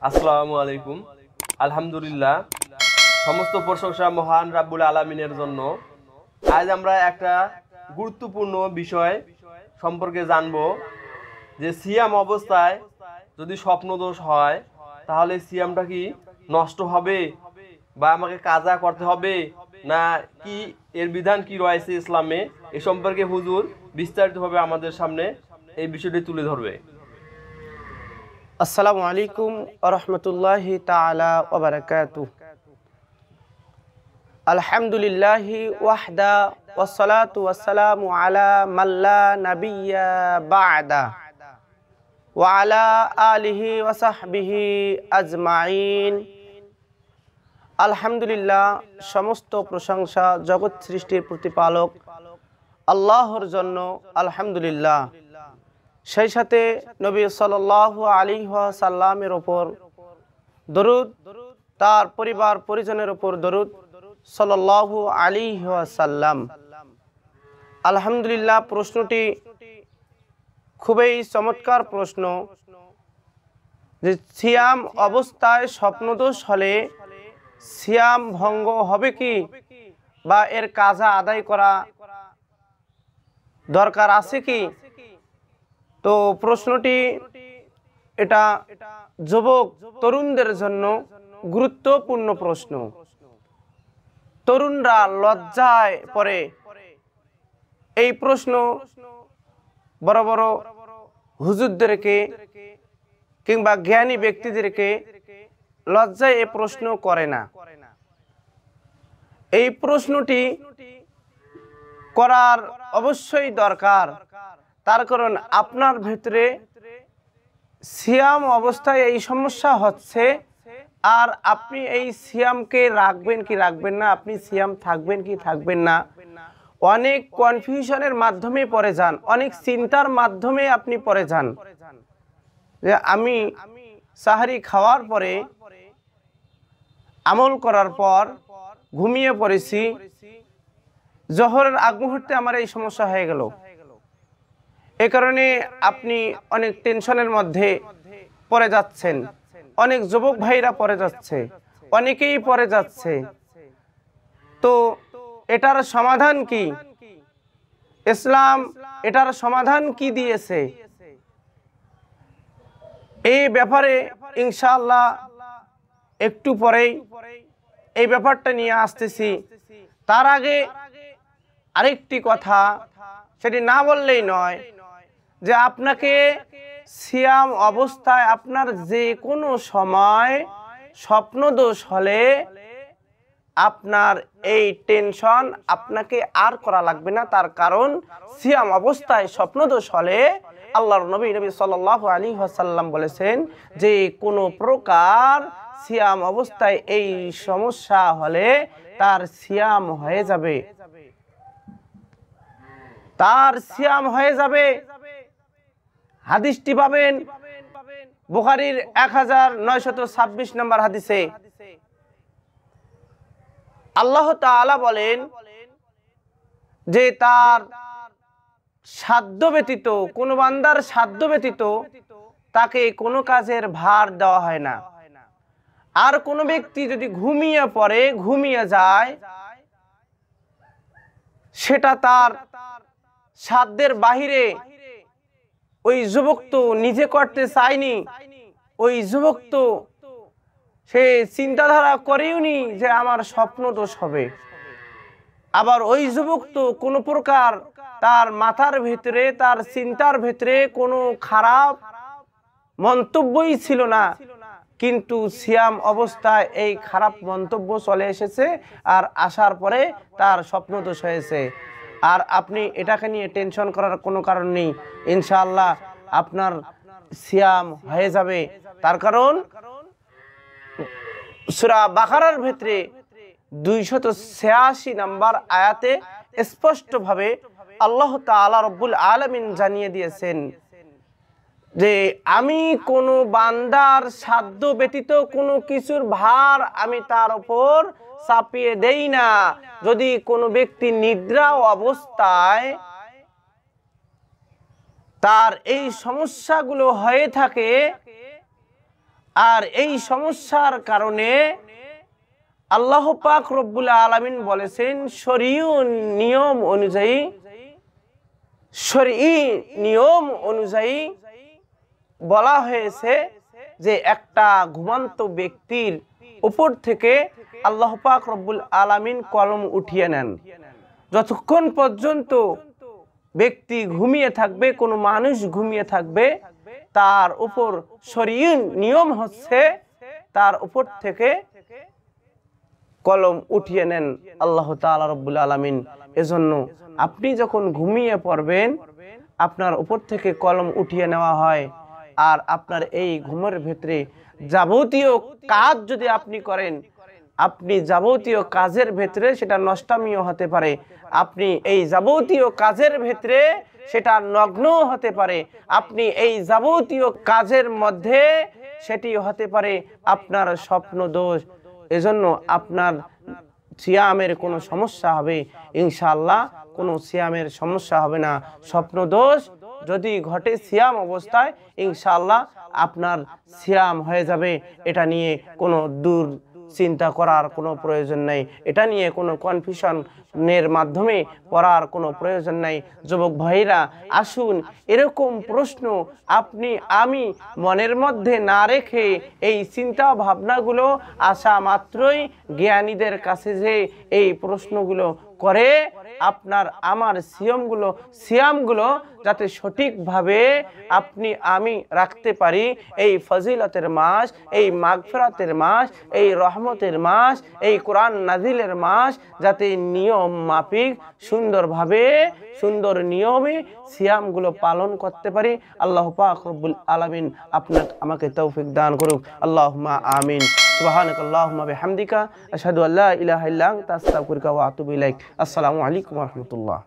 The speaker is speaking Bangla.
আসসালামু আলাইকুম। আলহামদুলিল্লাহ, সমস্ত প্রশংসা মহান রাব্বুল আলামিনের জন্য। আজ আমরা একটা গুরুত্বপূর্ণ বিষয় সম্পর্কে জানব যে সিয়াম অবস্থায় যদি স্বপ্নদোষ হয় তাহলে সিয়ামটা কি নষ্ট হবে বা আমাকে কাজা করতে হবে না কি, এর বিধান কি রয়েছে ইসলামে, এ সম্পর্কে হুজুর বিস্তারিতভাবে আমাদের সামনে এই বিষয়টি তুলে ধরবে। আসসালামু আলাইকুম ওয়া রাহমাতুল্লাহি তাআলা ওয়া বারাকাতুহু। আলহামদুলিল্লাহি ওয়াহদা ওয়াসসালাতু ওয়াসসালামু আলা মাল্লা নাবিয়্যা বা'দা ওয়া আলা আলিহি ওয়া সাহবিহি আজমাইন। আলহামদুলিল্লাহ, সমস্ত প্রশংসা জগৎ সৃষ্টির প্রতিপালক আল্লাহর জন্য। আলহামদুলিল্লাহ, সেই সাথে নবী সাল্লাল্লাহু আলাইহি ওয়াসাল্লামের ওপর দরুদ, তার পরিবার পরিজনের ওপর দরুদ সাল্লাল্লাহু আলাইহি ওয়াসাল্লাম। আলহামদুলিল্লাহ, প্রশ্নটি খুবই চমৎকার প্রশ্ন যে সিয়াম অবস্থায় স্বপ্নদোষ হলে সিয়াম ভঙ্গ হবে কি বা এর কাজা আদায় করা দরকার আছে কি। তো প্রশ্নটি এটা যুবক তরুণদের জন্য গুরুত্বপূর্ণ প্রশ্ন। তরুণরা লজ্জায় পড়ে এই প্রশ্ন বড় বড় হুজুরদেরকে কিংবা জ্ঞানী ব্যক্তিদেরকে লজ্জায় এই প্রশ্ন করে না। এই প্রশ্নটি করার অবশ্যই দরকার, তার কারণ আপনার ভিতরে সিয়াম অবস্থায় এই সমস্যা হচ্ছে আর আপনি এই সিয়ামকে রাখবেন কি রাখবেন না, আপনি সিয়াম থাকবেন কি থাকবেন না, অনেক কনফিউশনের মাধ্যমে পড়ে যান, অনেক চিন্তার মাধ্যমে আপনি পড়ে যান যে আমি সাহারি খাওয়ার পরে আমল করার পর ঘুমিয়ে পড়েছি, জোহরের আগ মুহূর্তে আমার এই সমস্যা হয়ে গেল। এ কারণে আপনি অনেক টেনশনের মধ্যে পড়ে যাচ্ছেন, অনেক যুবক ভাইরা পড়ে যাচ্ছে, অনেকেই পড়ে যাচ্ছে। তো এটার সমাধান কি? ইসলাম এটার সমাধান কি দিয়েছে এই ব্যাপারে ইনশাআল্লাহ একটু পরেই এই ব্যাপারটা নিয়ে আসতেছি। তার আগে আরেকটি কথা, সেটি না বললেই নয়, যে আপনাকে সিয়াম অবস্থায় আপনার যে কোনো সময় স্বপ্নদোষ হলে আপনার এই টেনশন আপনাকে আর করা লাগবে না। তার কারণ সিয়াম অবস্থায় স্বপ্নদোষ হলে আল্লাহর নবী সাল্লাল্লাহু আলাইহি ওয়াসাল্লাম বলেছেন যে কোনো প্রকার সিয়াম অবস্থায় এই সমস্যা হলে তার সিয়াম হয়ে যাবে, তার সিয়াম হয়ে যাবে। হাদিসটি পাবেন বুখারীর 1926 নম্বর হাদিসে। আল্লাহ তাআলা বলেন যে তার সাধ্য ব্যতীত, কোন বান্দার সাধ্য ব্যতীত তাকে কোনো কাজের ভার দেওয়া হয় না। আর কোনো ব্যক্তি যদি ঘুমিয়ে পড়ে, ঘুমিয়ে যায়, সেটা তার সাধ্যের বাহিরে, ওই যুবক তো নিজে করতে চায়নি, ওই যুবক তো সে চিন্তাধারা করেওনি যে আমার স্বপ্ন দোষ হবে। আবার ওই যুবক তো কোনো প্রকার তার মাথার ভিতরে, তার চিন্তার ভিতরে কোনো খারাপ মন্তব্যই ছিল না, কিন্তু সিয়াম অবস্থায় এই খারাপ মন্তব্য চলে এসেছে আর আসার পরে তার স্বপ্ন দোষ হয়েছে। আর আপনি এটাকে নিয়ে টেনশন করার কোনো কারণ নেই, ইনশাআল্লাহ আপনার সিয়াম হয়ে যাবে। তার কারণ সূরা বাকারার ভিতরে 286 নম্বর আয়াতে স্পষ্টভাবে আল্লাহ তাআলা রব্বুল আলামিন জানিয়ে দিয়েছেন যে আমি কোনো বান্দার সাধ্য ব্যতীত কোনো কিছুর ভার আমি তার উপর চাপিয়ে দেই না। যদি কোনো ব্যক্তি নিদ্রা অবস্থায় তার এই সমস্যাগুলো হয়ে থাকে, আর এই সমস্যার কারণে আল্লাহ পাক রব্বুল আলামিন বলেছেন শরঈ নিয়ম অনুযায়ী বলা হয়েছে যে একটা ঘুমন্ত ব্যক্তির উপর থেকে আল্লাহ পাক রব্বুল আলামিন কলম উঠিয়ে নেন। যতক্ষণ পর্যন্ত ব্যক্তি ঘুমিয়ে থাকবে, কোনো মানুষ ঘুমিয়ে থাকবে, তার উপর শরঈ নিয়ম হচ্ছে তার উপর থেকে কলম উঠিয়ে নেন আল্লাহ তাআলা রব্বুল আলামিন। এজন্য আপনি যখন ঘুমিয়ে পড়বেন আপনার উপর থেকে কলম উঠিয়ে নেওয়া হয়। আর আপনার এই ঘুমের ভেতরে যাবতীয় কাজ যদি আপনি করেন, আপনি যাবতীয় কাজের ভেতরে সেটা নষ্টামিও হতে পারে, আপনি এই যাবতীয় কাজের ভেতরে সেটা নগ্ন হতে পারে, আপনি এই যাবতীয় কাজের মধ্যে সেটি হতে পারে আপনার স্বপ্ন দোষ। এজন্য আপনার সিয়ামের কোনো সমস্যা হবে ইনশাআল্লাহ, কোনো সিয়ামের সমস্যা হবে না। স্বপ্ন দোষ যদি ঘটে সিয়াম অবস্থায় ইনশাআল্লাহ আপনার সিয়াম হয়ে যাবে। এটা নিয়ে কোনো দূর চিন্তা করার কোনো প্রয়োজন নেই, এটা নিয়ে কোনো কনফিউশনের মাধ্যমে পড়ার কোনো প্রয়োজন নেই। যুবক ভাইরা আসুন, এরকম প্রশ্ন আপনি আমি মনের মধ্যে না রেখে এই চিন্তা ভাবনাগুলো আসা মাত্রই জ্ঞানীদের কাছে যে এই প্রশ্নগুলো করে আপনার আমার সিয়ামগুলো যাতে সঠিকভাবে আপনি আমি রাখতে পারি। এই ফজিলতের মাস, এই মাগফিরাতের মাস, এই রহমতের মাস, এই কোরআন নাজিলের মাস যাতে নিয়ম মাফিক সুন্দরভাবে সুন্দর নিয়মে সিয়ামগুলো পালন করতে পারি। আল্লাহ পাক রব্বুল আলামিন আমাকে তৌফিক দান করুক। আল্লাহুম্মা আমিন। সুবহানাক আল্লাহুম্মা বিহামদিকা আশহাদু আল্লা ইলাহা ইল্লা আনতা আস্তাগফিরুকা ওয়া আতুবু ইলাইক। আসসালামু আলাইকুম ওয়া রাহমাতুল্লাহ।